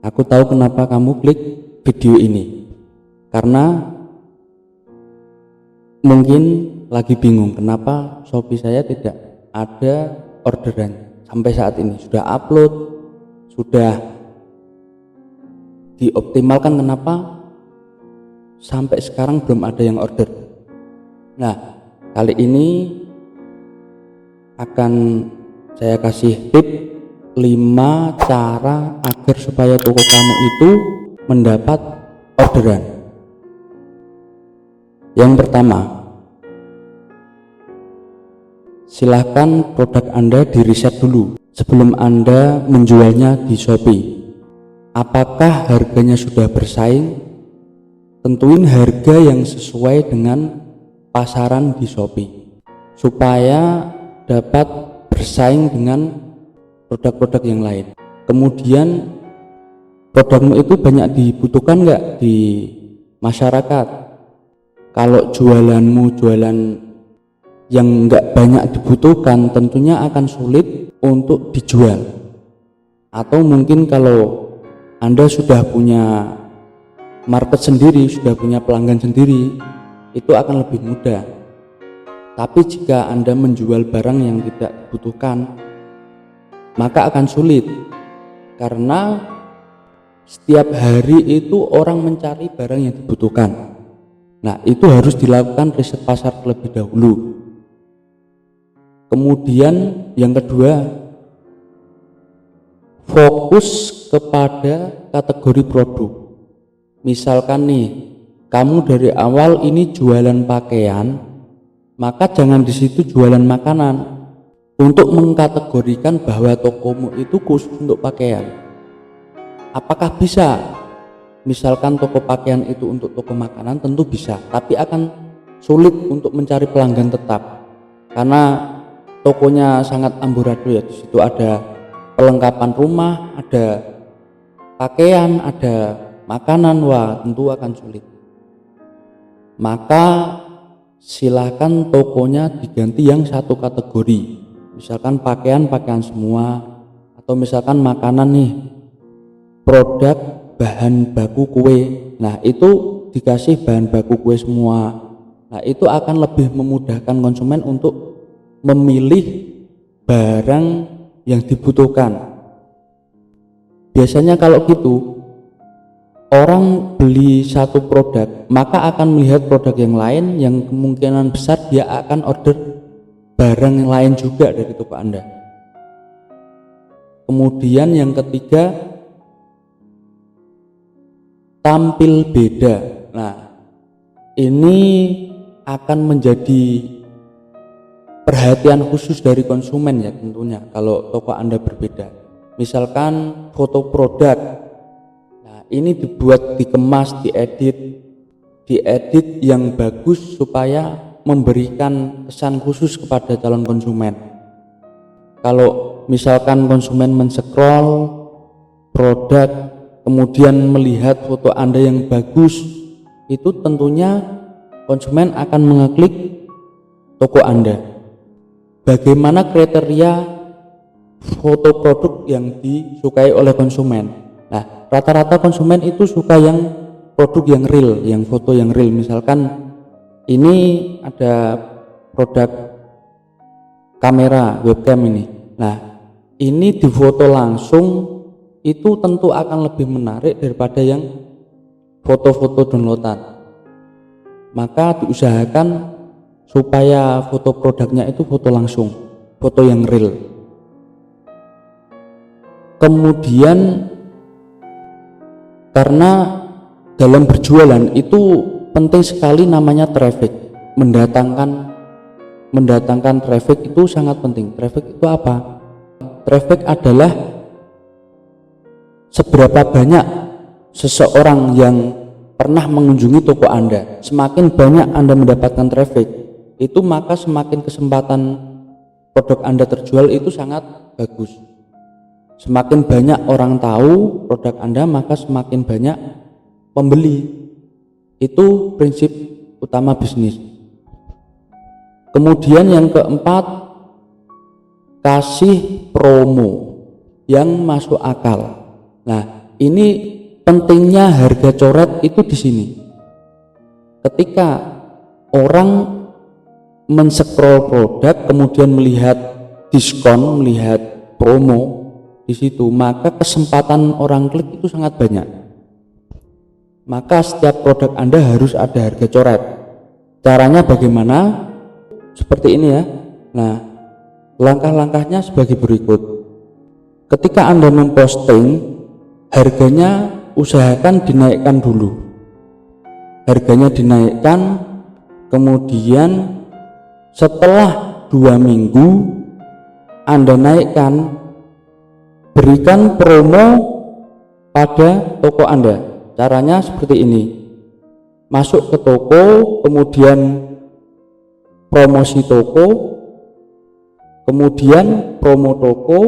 Aku tahu kenapa kamu klik video ini, karena mungkin lagi bingung kenapa Shopee saya tidak ada orderan sampai saat ini. Sudah upload, sudah dioptimalkan, kenapa sampai sekarang belum ada yang order. Nah, kali ini akan saya kasih tip 5 cara agar supaya toko kamu itu mendapat orderan. Yang pertama, silahkan produk Anda diriset dulu sebelum Anda menjualnya di Shopee. Apakah harganya sudah bersaing? Tentuin harga yang sesuai dengan pasaran di Shopee supaya dapat bersaing dengan produk-produk yang lain. Kemudian produkmu itu banyak dibutuhkan nggak di masyarakat? Kalau jualanmu jualan yang nggak banyak dibutuhkan, tentunya akan sulit untuk dijual. Atau mungkin kalau Anda sudah punya market sendiri, sudah punya pelanggan sendiri, itu akan lebih mudah. Tapi jika Anda menjual barang yang tidak dibutuhkan, maka akan sulit, karena setiap hari itu orang mencari barang yang dibutuhkan. Nah, itu harus dilakukan riset pasar terlebih dahulu. Kemudian yang kedua, fokus kepada kategori produk. Misalkan nih, kamu dari awal ini jualan pakaian, maka jangan di situ jualan makanan. Untuk mengkategorikan bahwa tokomu itu khusus untuk pakaian, apakah bisa? Misalkan toko pakaian itu untuk toko makanan, tentu bisa, tapi akan sulit untuk mencari pelanggan tetap karena tokonya sangat amburadul ya. Di situ ada perlengkapan rumah, ada pakaian, ada makanan, wah tentu akan sulit. Maka silakan tokonya diganti yang satu kategori. Misalkan pakaian semua, atau misalkan makanan nih, produk bahan baku kue, nah itu dikasih bahan baku kue semua. Nah itu akan lebih memudahkan konsumen untuk memilih barang yang dibutuhkan. Biasanya kalau gitu, orang beli satu produk, maka akan melihat produk yang lain yang kemungkinan besar dia akan order barang yang lain juga dari toko Anda. Kemudian yang ketiga, tampil beda. Nah, ini akan menjadi perhatian khusus dari konsumen ya tentunya kalau toko Anda berbeda. Misalkan foto produk, nah ini dibuat, dikemas, diedit yang bagus supaya memberikan kesan khusus kepada calon konsumen. Kalau misalkan konsumen men-scroll produk kemudian melihat foto Anda yang bagus, itu tentunya konsumen akan mengeklik toko Anda. Bagaimana kriteria foto produk yang disukai oleh konsumen? Nah, rata-rata konsumen itu suka yang produk yang real, yang foto yang real. Misalkan ini ada produk kamera webcam ini. Nah, ini difoto langsung, itu tentu akan lebih menarik daripada yang foto-foto downloadan. Maka diusahakan supaya foto produknya itu foto langsung, foto yang real. Kemudian karena dalam berjualan itu penting sekali namanya traffic. Mendatangkan traffic itu sangat penting. Traffic itu apa? Traffic adalah seberapa banyak seseorang yang pernah mengunjungi toko Anda. Semakin banyak Anda mendapatkan traffic, itu maka semakin kesempatan produk Anda terjual itu sangat bagus. Semakin banyak orang tahu produk Anda, maka semakin banyak pembeli. Itu prinsip utama bisnis. Kemudian yang keempat, kasih promo yang masuk akal. Nah, ini pentingnya harga coret itu di sini. Ketika orang men-scroll produk kemudian melihat diskon, melihat promo di situ, maka kesempatan orang klik itu sangat banyak. Maka setiap produk Anda harus ada harga coret. Caranya bagaimana? Seperti ini ya. Nah, langkah-langkahnya sebagai berikut. Ketika Anda memposting, harganya usahakan dinaikkan dulu. Harganya dinaikkan, kemudian setelah 2 minggu Anda naikkan, berikan promo pada toko Anda. Caranya seperti ini. Masuk ke toko, kemudian promosi toko, kemudian promo toko.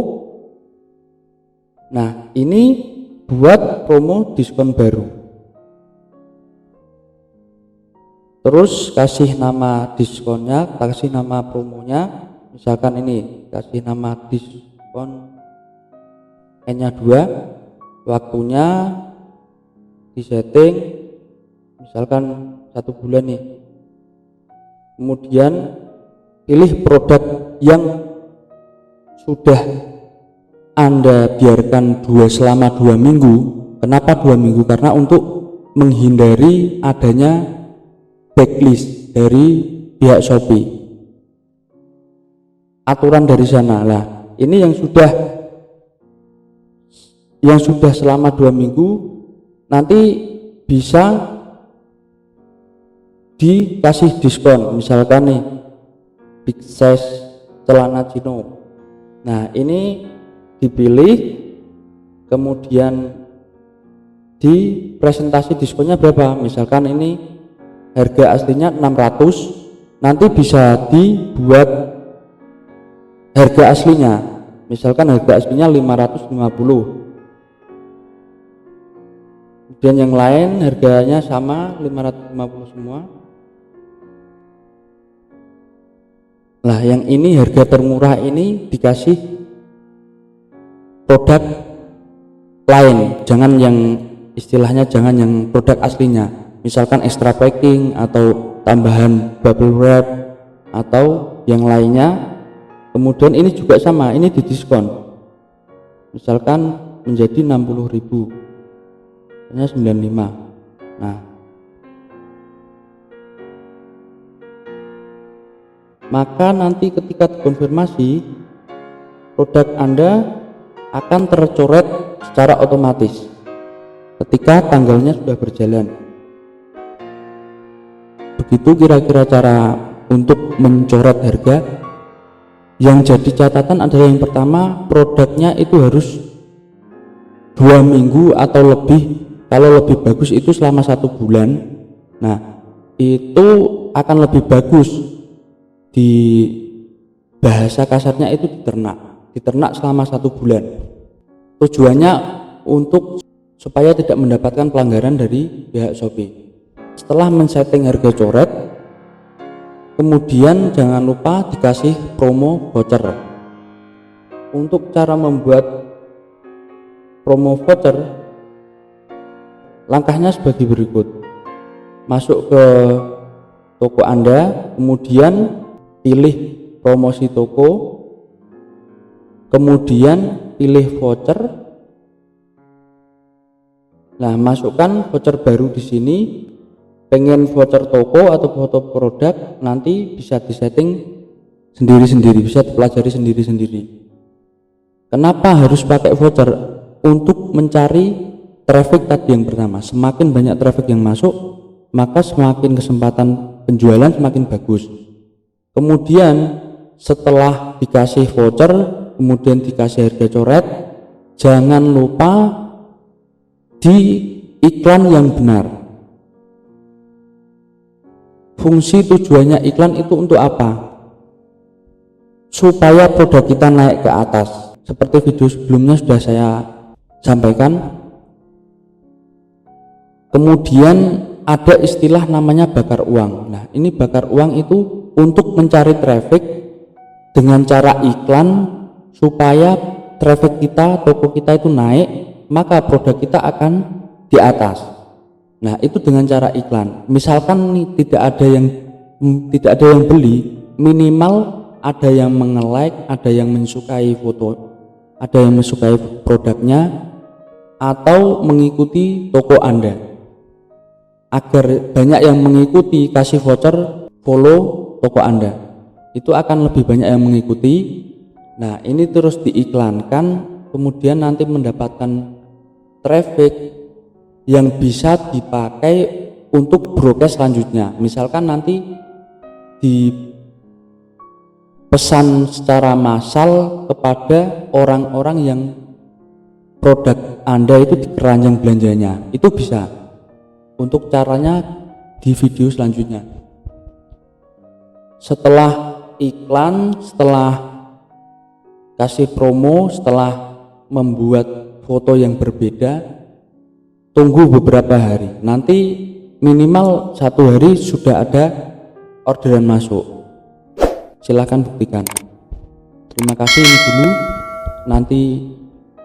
Nah, ini buat promo diskon baru. Terus kasih nama diskonnya, kasih nama promonya. Misalkan ini, kasih nama diskon N-nya 2, waktunya disetting misalkan 1 bulan nih. Kemudian pilih produk yang sudah Anda biarkan selama 2 minggu. Kenapa 2 minggu? Karena untuk menghindari adanya backlist dari pihak Shopee. Aturan dari sana lah. Ini yang sudah selama 2 minggu nanti bisa dikasih diskon. Misalkan nih big size celana chino. Nah, ini dipilih, kemudian di presentasi diskonnya berapa. Misalkan ini harga aslinya 600, nanti bisa dibuat harga aslinya, misalkan harga aslinya 550, kemudian yang lain harganya sama 550 semua. Lah, yang ini harga termurah ini dikasih produk lain, jangan yang istilahnya jangan yang produk aslinya, misalkan extra packing atau tambahan bubble wrap atau yang lainnya. Kemudian ini juga sama, ini didiskon, misalkan menjadi 60.000, hanya 95. Nah, maka nanti ketika dikonfirmasi, produk Anda akan tercoret secara otomatis ketika tanggalnya sudah berjalan. Begitu kira-kira cara untuk mencoret harga. Yang jadi catatan adalah yang pertama, produknya itu harus 2 minggu atau lebih. Kalau lebih bagus itu selama 1 bulan. Nah, itu akan lebih bagus. Di bahasa kasarnya itu diternak selama 1 bulan. Tujuannya untuk supaya tidak mendapatkan pelanggaran dari pihak Shopee. Setelah men-setting harga coret, kemudian jangan lupa dikasih promo voucher. Untuk cara membuat promo voucher, langkahnya sebagai berikut. Masuk ke toko Anda, kemudian pilih promosi toko, kemudian pilih voucher. Nah, masukkan voucher baru di sini. Pengen voucher toko atau foto produk, nanti bisa disetting sendiri-sendiri, bisa dipelajari sendiri-sendiri. Kenapa harus pakai voucher? Untuk mencari traffic tadi yang pertama. Semakin banyak traffic yang masuk, maka semakin kesempatan penjualan semakin bagus. Kemudian setelah dikasih voucher, kemudian dikasih harga coret, jangan lupa di iklan yang benar. Fungsi tujuannya iklan itu untuk apa? Supaya produk kita naik ke atas. Seperti video sebelumnya sudah saya sampaikan. Kemudian ada istilah namanya bakar uang. Nah, ini bakar uang itu untuk mencari traffic dengan cara iklan supaya traffic kita, toko kita itu naik, maka produk kita akan di atas. Nah, itu dengan cara iklan. Misalkan nih tidak ada yang beli, minimal ada yang menge-like, ada yang mensukai foto, ada yang mensukai produknya, atau mengikuti toko Anda. Agar banyak yang mengikuti, kasih voucher, follow toko Anda, itu akan lebih banyak yang mengikuti. Nah, ini terus diiklankan, kemudian nanti mendapatkan traffic yang bisa dipakai untuk broadcast selanjutnya. Misalkan nanti dipesan secara massal kepada orang-orang yang produk Anda itu di keranjang belanjanya, itu bisa. Untuk caranya di video selanjutnya. Setelah iklan, setelah kasih promo, setelah membuat foto yang berbeda, tunggu beberapa hari. Nanti minimal 1 hari sudah ada orderan masuk. Silahkan buktikan. Terima kasih, ini dulu. Nanti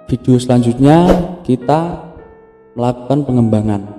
video selanjutnya kita melakukan pengembangan.